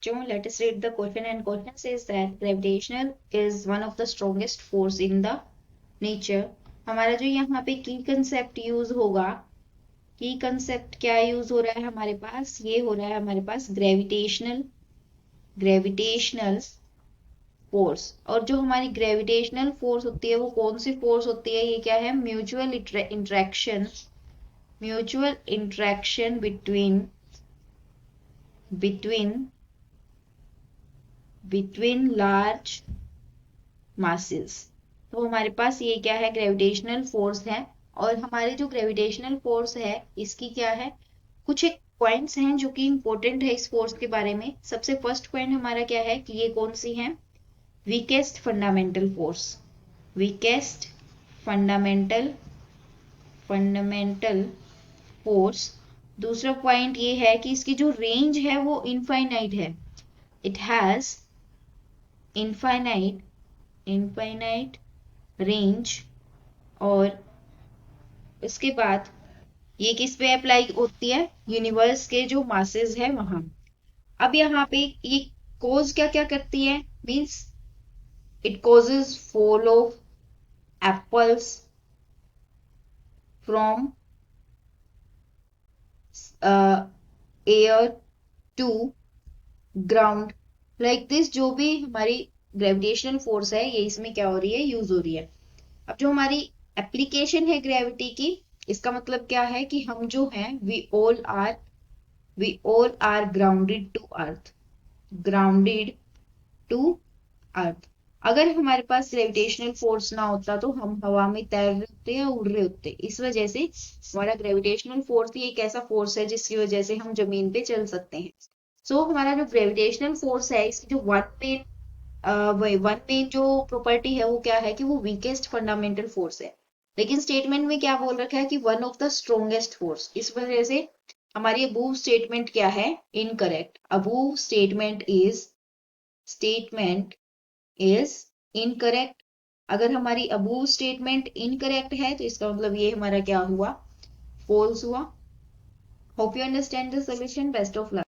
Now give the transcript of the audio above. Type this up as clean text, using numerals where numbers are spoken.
bachchon, let us read the question, and question says that gravitational is one of the strongest force in the nature. हमारा जो यहाँ पे की concept use होगा, की concept क्या यूज हो रहा है हमारे पास, ये हो रहा है हमारे पास ग्रेविटेशनल फोर्स। और जो हमारी ग्रेविटेशनल फोर्स होती है वो कौन सी फोर्स होती है, ये क्या है, mutual interaction between large masses. तो हमारे पास ये क्या है, ग्रेविटेशनल फोर्स है। और हमारे जो ग्रेविटेशनल फोर्स है इसकी क्या है, कुछ एक पॉइंट्स हैं जो कि इंपॉर्टेंट है इस फोर्स के बारे में। सबसे फर्स्ट पॉइंट हमारा क्या है कि ये कौन सी है, weakest fundamental force, weakest fundamental force. दूसरा पॉइंट ये है कि इसकी जो रेंज है वो इनफाइनाइट है, इट हैज इनफाइनाइट रेंज। और इसके बाद ये किस पे अप्लाई होती है, यूनिवर्स के जो मासेस है वहां। अब यहाँ पे ये कोज क्या क्या करती है, means it causes fall of apples from air to ground, like this. जो भी हमारी ग्रेविटेशनल फोर्स है ये इसमें क्या हो रही है, यूज हो रही है। अब जो हमारी एप्लीकेशन है ग्रेविटी की, इसका मतलब क्या है कि हम जो हैं we all are grounded to earth. अगर हमारे पास ग्रेविटेशनल फोर्स ना होता तो हम हवा में तैर रहे होते या उड़ रहे होते। इस वजह से हमारा ग्रेविटेशनल फोर्स ही एक ऐसा फोर्स है जिसकी वजह से हम जमीन पे चल सकते हैं। हमारा जो ग्रेविटेशनल फोर्स है इसकी जो वन मेन जो प्रॉपर्टी है वो क्या है कि वो वीकेस्ट फंडामेंटल फोर्स है। लेकिन स्टेटमेंट में क्या बोल रखा है कि one of the strongest force. इस वजह से हमारी अबूव स्टेटमेंट क्या है, incorrect. Above statement is incorrect. अगर हमारी अबूव स्टेटमेंट इनकरेक्ट है तो इसका मतलब ये हमारा क्या हुआ, फॉल्स हुआ। Hope you understand the solution. Best of luck.